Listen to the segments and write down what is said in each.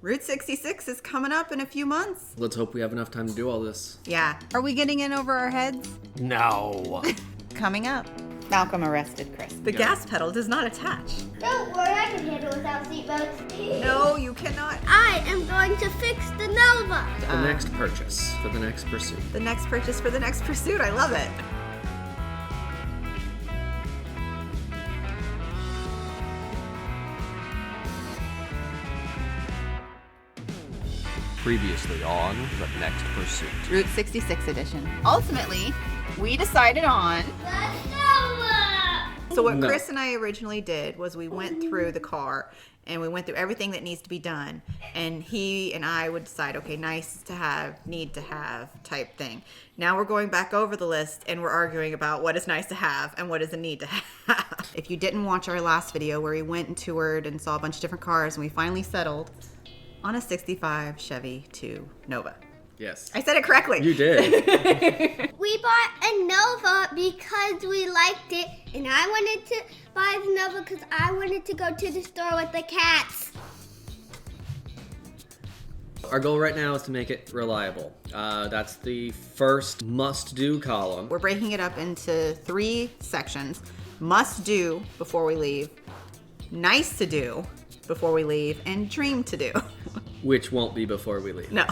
Route 66 is coming up in a few months. Let's hope we have enough time to do all this. Yeah. Are we getting in over our heads? No. Coming up. Malcolm arrested Chris. The gas pedal does not attach. Don't worry, I can handle it without seatbelts. No, you cannot. I am going to fix the Nova. The next purchase for the next pursuit. The next purchase for the next pursuit. I love it. Previously on The Next Pursuit. Route 66 edition. Ultimately, we decided on... The Nova! So what Chris and I originally did was we went through the car and we went through everything that needs to be done. And he and I would decide, okay, nice to have, need to have type thing. Now we're going back over the list and we're arguing about what is nice to have and what is a need to have. If you didn't watch our last video where we went and toured and saw a bunch of different cars and we finally settled on a 65 Chevy II Nova. Yes. I said it correctly. You did. We bought a Nova because we liked it, and I wanted to buy the Nova because I wanted to go to the store with the cats. Our goal right now is to make it reliable. That's the first must-do column. We're breaking it up into 3 sections. Must do before we leave, nice to do before we leave, and dream to do. Which won't be before we leave. No.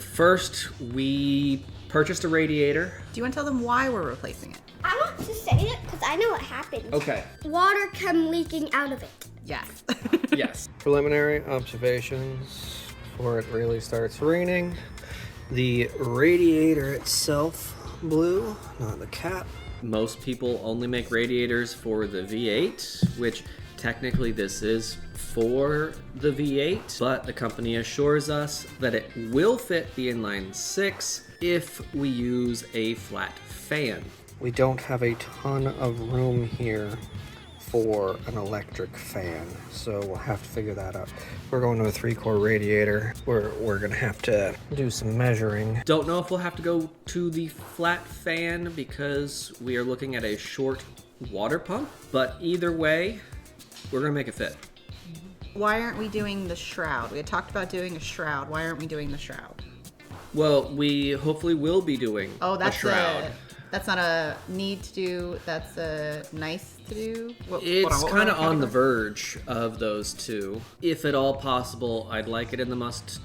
First, we purchased a radiator. Do you want to tell them why we're replacing it? I want to say it because I know what happened. Okay. Water come leaking out of it. Yes. Yes. Preliminary observations before it really starts raining. The radiator itself blew, not the cap. Most people only make radiators for the V8, which technically this is for the V8, but the company assures us that it will fit the inline 6 if we use a flat fan. We don't have a ton of room here for an electric fan, so we'll have to figure that out. We're going to a 3-core radiator. We're gonna have to do some measuring. Don't know if we'll have to go to the flat fan because we are looking at a short water pump, but either way, we're gonna make it fit. Why aren't we doing the shroud? We had talked about doing a shroud. Why aren't we doing the shroud? Well, we hopefully will be doing a shroud. That's not a need to do. That's a nice to do. It's kind of on the verge of those two. If at all possible, I'd like it in the must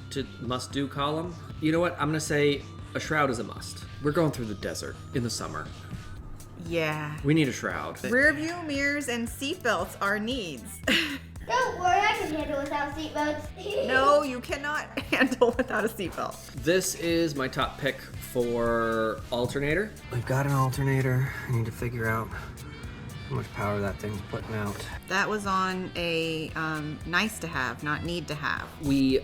do column. You know what? I'm gonna say a shroud is a must. We're going through the desert in the summer. Yeah. We need a shroud. Rear view mirrors and seatbelts are needs. Don't worry, I can handle it without seatbelts. No, you cannot handle without a seatbelt. This is my top pick for alternator. We've got an alternator. I need to figure out how much power that thing's putting out. That was on a nice to have, not need to have. We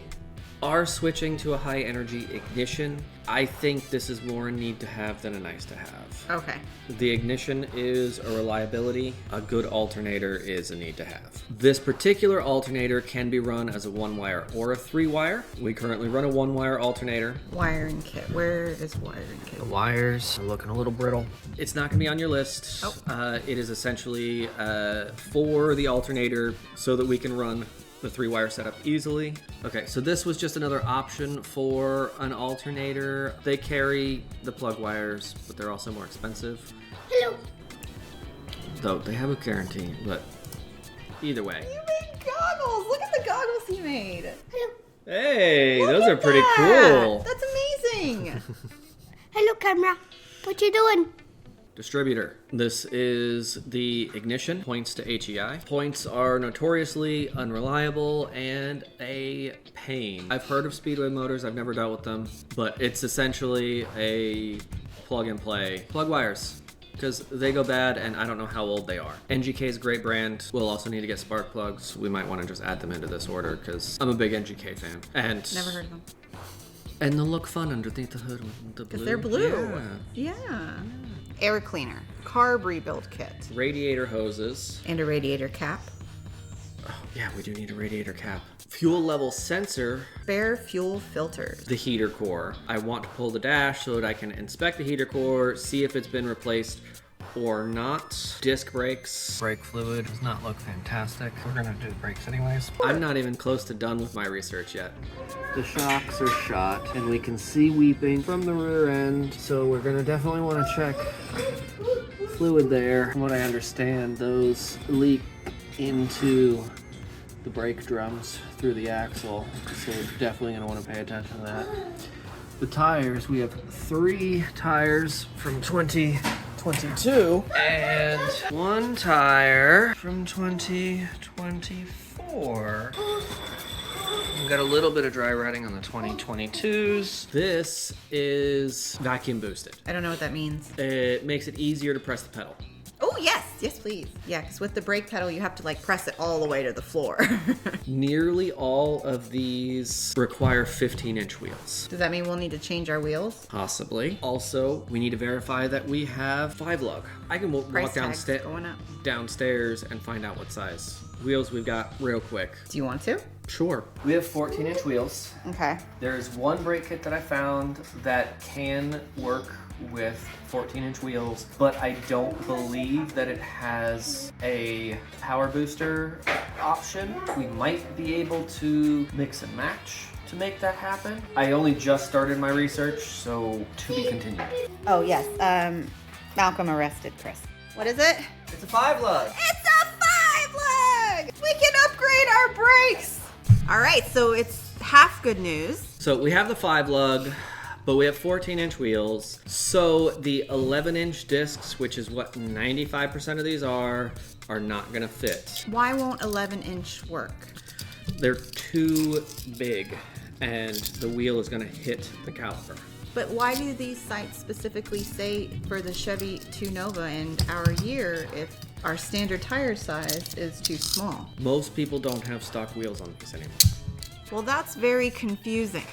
are switching to a high energy ignition. I think this is more a need to have than a nice to have. Okay. The ignition is a reliability. A good alternator is a need to have. This particular alternator can be run as a 1-wire or a 3-wire. We currently run a 1-wire alternator. Wiring kit. Where is wiring kit? The wires are looking a little brittle. It's not going to be on your list. Oh. It is essentially for the alternator so that we can run the 3-wire setup easily. Okay, so this was just another option for an alternator. They carry the plug wires, but they're also more expensive. Hello. Though they have a guarantee, but either way. You made goggles. Look at the goggles he made. Hello. Hey, Look those at are pretty that. cool. That's amazing. Hello, camera. What you doing? Distributor. This is the ignition, points to HEI. Points are notoriously unreliable and a pain. I've heard of Speedway motors, I've never dealt with them, but it's essentially a plug and play. Plug wires, because they go bad and I don't know how old they are. NGK is a great brand. We'll also need to get spark plugs. We might want to just add them into this order because I'm a big NGK fan. And Never heard of them. And they'll look fun underneath the hood with the blue. Because they're blue. Yeah. Yeah. Air cleaner, carb rebuild kit, Radiator hoses. and a radiator cap. Oh, yeah, we do need a radiator cap. Fuel level sensor. Spare fuel filters. The heater core. I want to pull the dash so that I can inspect the heater core, see if it's been replaced, or not. Disc brakes. Brake fluid does not look fantastic. We're gonna do the brakes anyways. I'm not even close to done with my research yet. The shocks are shot, and we can see weeping from the rear end, so we're gonna definitely want to check fluid there. From what I understand, those leak into the brake drums through the axle, so we're definitely gonna want to pay attention to that. The tires, we have 3 tires from 2022 and 1 tire from 2024. We've got a little bit of dry rotting on the 2022s. This is vacuum boosted. I don't know what that means. It makes it easier to press the pedal. Oh, yes. Yes, please. Yeah, because with the brake pedal, you have to like press it all the way to the floor. Nearly all of these require 15-inch wheels. Does that mean we'll need to change our wheels? Possibly. Also, we need to verify that we have FamilyVlog. I can walk Price tags going up. downstairs and find out what size wheels we've got real quick. Do you want to? Sure. We have 14-inch wheels. Okay. There's one brake kit that I found that can work with 14-inch wheels, but I don't believe that it has a power booster option. We might be able to mix and match to make that happen. I only just started my research, so to be continued. Oh, yes. Malcolm arrested Chris. What is it? It's a 5-lug. It's a 5-lug! We can upgrade our brakes! All right, so it's half good news. So we have the 5-lug, but we have 14-inch wheels. So the 11-inch discs, which is what 95% of these are not gonna fit. Why won't 11-inch work? They're too big, and the wheel is gonna hit the caliper. But why do these sites specifically say for the Chevy II Nova and our year if our standard tire size is too small? Most people don't have stock wheels on these anymore. Well, that's very confusing.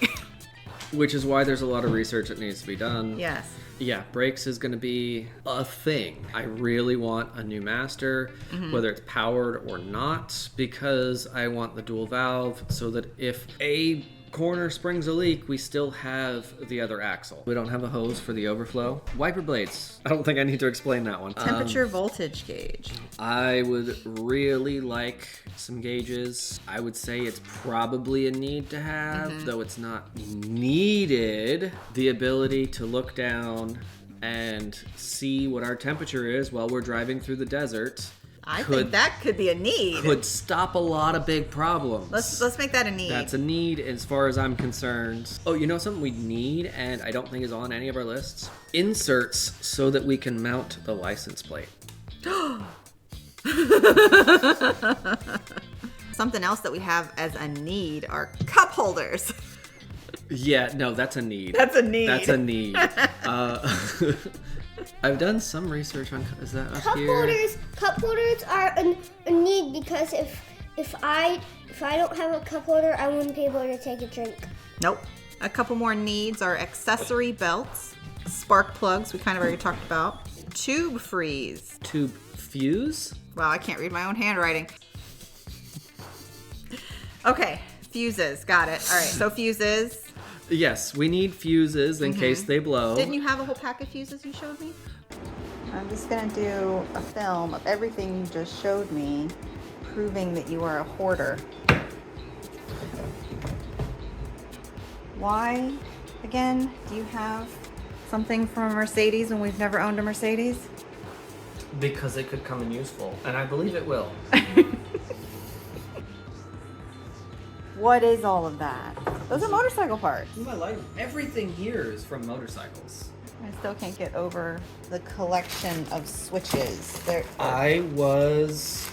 Which is why there's a lot of research that needs to be done. Yes. Yeah, brakes is going to be a thing. I really want a new master, whether it's powered or not, because I want the dual valve so that if a corner springs a leak, we still have the other axle. We don't have a hose for the overflow. Wiper blades. I don't think I need to explain that one. Temperature voltage gauge. I would really like some gauges. I would say it's probably a need to have, though it's not needed. The ability to look down and see what our temperature is while we're driving through the desert. I think that could be a need. Could stop a lot of big problems. Let's make that a need. That's a need as far as I'm concerned. Oh, you know something we need and I don't think is on any of our lists? Inserts so that we can mount the license plate. Something else that we have as a need are cup holders. Yeah, no, that's a need. That's a need. That's a need. I've done some research on. Is that up here? Cup holders are a need because if I don't have a cup holder, I wouldn't be able to take a drink. Nope. A couple more needs are accessory belts, spark plugs, we kind of already talked about, tube freeze. Tube fuse? Wow, I can't read my own handwriting. Okay, fuses, got it. All right, so fuses. Yes, we need fuses in case they blow. Didn't you have a whole pack of fuses you showed me? I'm just gonna do a film of everything you just showed me, proving that you are a hoarder. Why, again, do you have something from a Mercedes when we've never owned a Mercedes? Because it could come in useful, and I believe it will. What is all of that? Those are motorcycle parts. Ooh, I like everything here is from motorcycles. I still can't get over the collection of switches. I was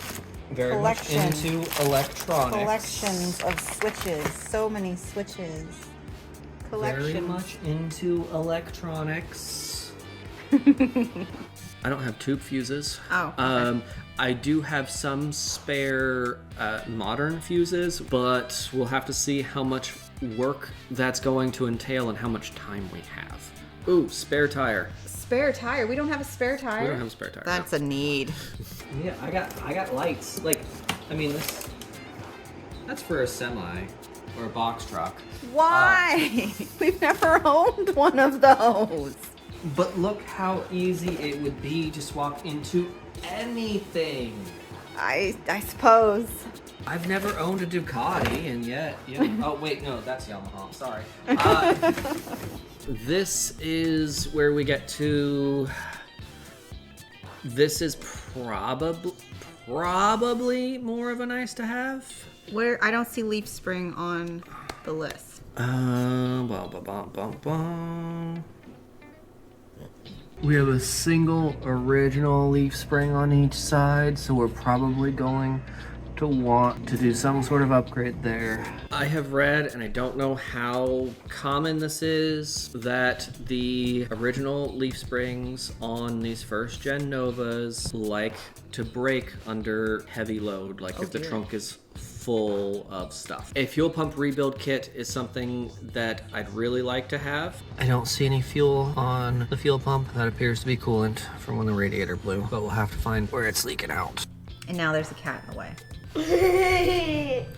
very much into electronics. Collections of switches. So many switches. Collections. Very much into electronics. I don't have tube fuses. Oh, okay. I do have some spare modern fuses, but we'll have to see how much work that's going to entail and how much time we have. Ooh, spare tire. Spare tire? We don't have a spare tire? We don't have a spare tire. That's a need. Yeah, I got lights. Like, I mean, that's for a semi or a box truck. Why? We've never owned one of those. But look how easy it would be to swap into anything. I suppose. I've never owned a Ducati, and yet, oh wait, no, that's Yamaha. Sorry. This is where we get to. This is probably more of a nice to have. Where I don't see leaf spring on the list. We have a single original leaf spring on each side, so we're probably going to want to do some sort of upgrade there. I have read, and I don't know how common this is, that the original leaf springs on these first gen Novas like to break under heavy load, like if the trunk is full of stuff. A fuel pump rebuild kit is something that I'd really like to have. I don't see any fuel on the fuel pump. That appears to be coolant from when the radiator blew, but we'll have to find where it's leaking out. And now there's a cat in the way.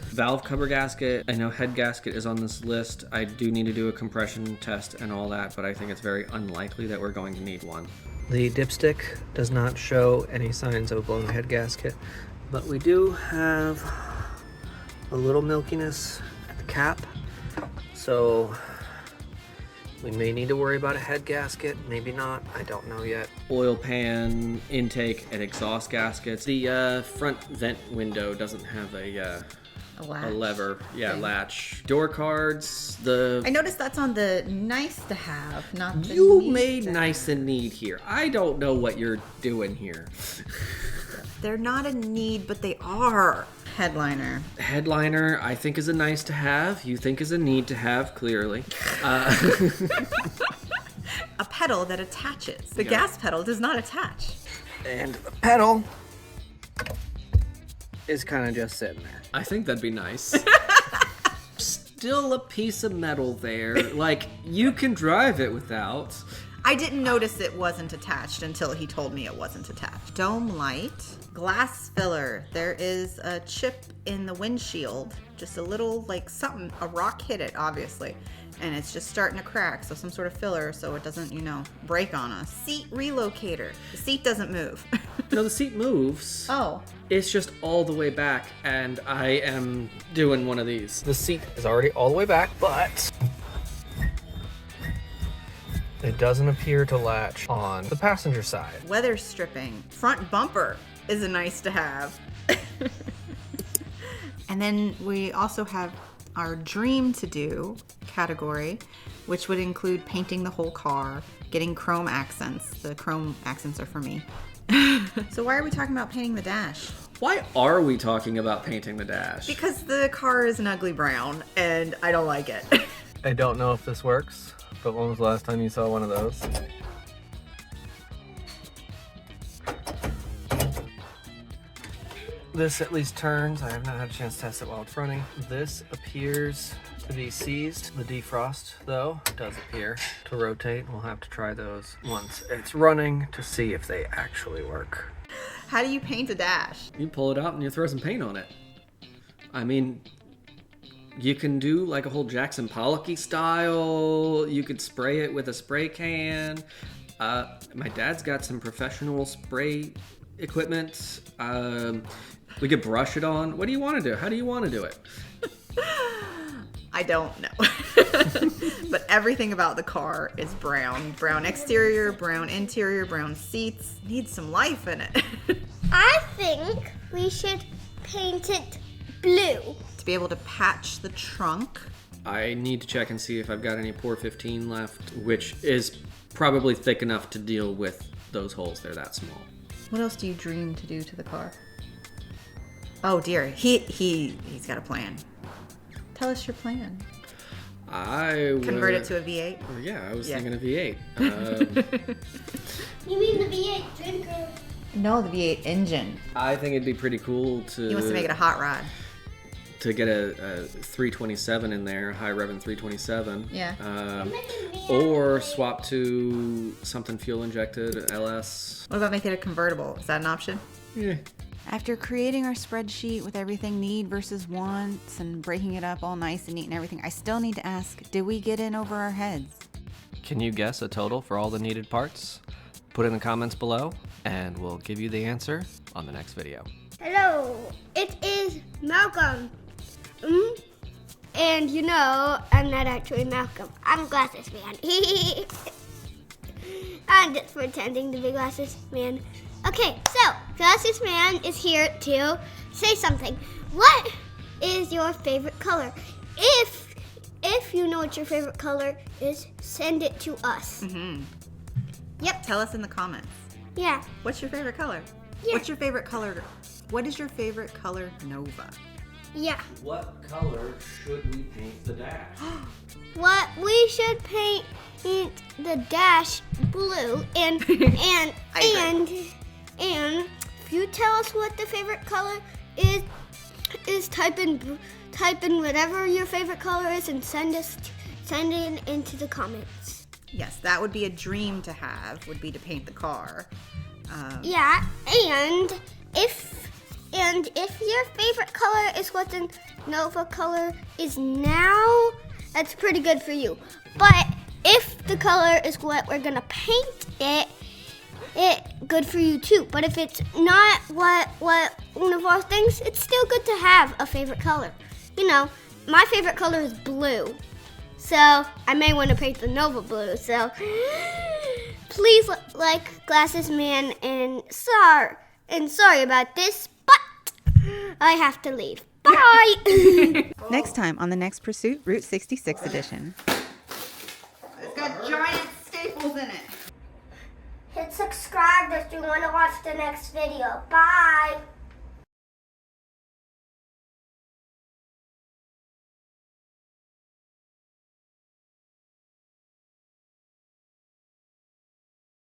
Valve cover gasket. I know head gasket is on this list. I do need to do a compression test and all that, but I think it's very unlikely that we're going to need one. The dipstick does not show any signs of a blown head gasket, but we do have a little milkiness at the cap, so we may need to worry about a head gasket, maybe not, I don't know yet. Oil pan, intake, and exhaust gaskets. The front vent window doesn't have a lever, latch. Door cards, I noticed that's on the nice to have, not the You need made to nice and need here. I don't know what you're doing here. They're not a need, but they are. Headliner. Headliner, I think, is a nice to have. You think is a need to have, clearly. A pedal that attaches. The gas pedal does not attach. And the pedal is kind of just sitting there. I think that'd be nice. Still a piece of metal there. Like, you can drive it without. I didn't notice it wasn't attached until he told me it wasn't attached. Dome light, glass filler. There is a chip in the windshield, just a little, like something, a rock hit it, obviously. And it's just starting to crack, so some sort of filler so it doesn't, break on us. Seat relocator. The seat doesn't move. No, the seat moves. Oh. It's just all the way back, and I am doing one of these. The seat is already all the way back, but it doesn't appear to latch on the passenger side. Weather stripping. Front bumper is a nice to have. And then we also have our dream to do category, which would include painting the whole car, getting chrome accents. The chrome accents are for me. So why are we talking about painting the dash? Why are we talking about painting the dash? Because the car is an ugly brown and I don't like it. I don't know if this works, but when was the last time you saw one of those? This at least turns. I have not had a chance to test it while it's running. This appears to be seized. The defrost, though, does appear to rotate. We'll have to try those once it's running to see if they actually work. How do you paint a dash? You pull it out and you throw some paint on it. I mean, you can do like a whole Jackson Pollock-y style. You could spray it with a spray can. My dad's got some professional spray equipment. We could brush it on. What do you want to do? How do you want to do it? I don't know. But everything about the car is brown. Brown exterior, brown interior, brown seats. Needs some life in it. I think we should paint it blue. To be able to patch the trunk. I need to check and see if I've got any Pour 15 left, which is probably thick enough to deal with those holes. They're that small. What else do you dream to do to the car? Oh dear, he's got a plan. Tell us your plan. I would Convert it to a V8? Yeah, I was Yeah. thinking a V8. You mean the V8 drinker? No, the V8 engine. I think it'd be pretty cool He wants to make it a hot rod. to get a 327 in there, high revving 327. Yeah. Or swap to something fuel injected, LS. What about making it a convertible? Is that an option? Yeah. After creating our spreadsheet with everything need versus wants and breaking it up all nice and neat and everything, I still need to ask, did we get in over our heads? Can you guess a total for all the needed parts? Put it in the comments below, and we'll give you the answer on the next video. Hello, it is Malcolm. And you know, I'm not actually Malcolm. I'm Glasses Man. I'm just pretending to be Glasses Man. Okay, so Glasses Man is here to say something. What is your favorite color? If you know what your favorite color is, send it to us. Yep. Tell us in the comments. Yeah. What's your favorite color? Yeah. What's your favorite color? What is your favorite color Nova? Yeah. What color should we paint the dash? What we should paint the dash blue and if you tell us what the favorite color is type in whatever your favorite color is and send it into the comments. Yes, that would be a dream to have, would be to paint the car. Yeah, and if your favorite color is what the Nova color is now, that's pretty good for you. But if the color is what we're gonna paint it good for you too. But if it's not what one of our things, it's still good to have a favorite color. You know, my favorite color is blue, so I may want to paint the Nova blue. So please like Glasses Man, and sorry about this, but I have to leave. Bye. Next time on the next pursuit, Route 66 edition. It's got giant staples in it. Hit subscribe if you want to watch the next video. Bye.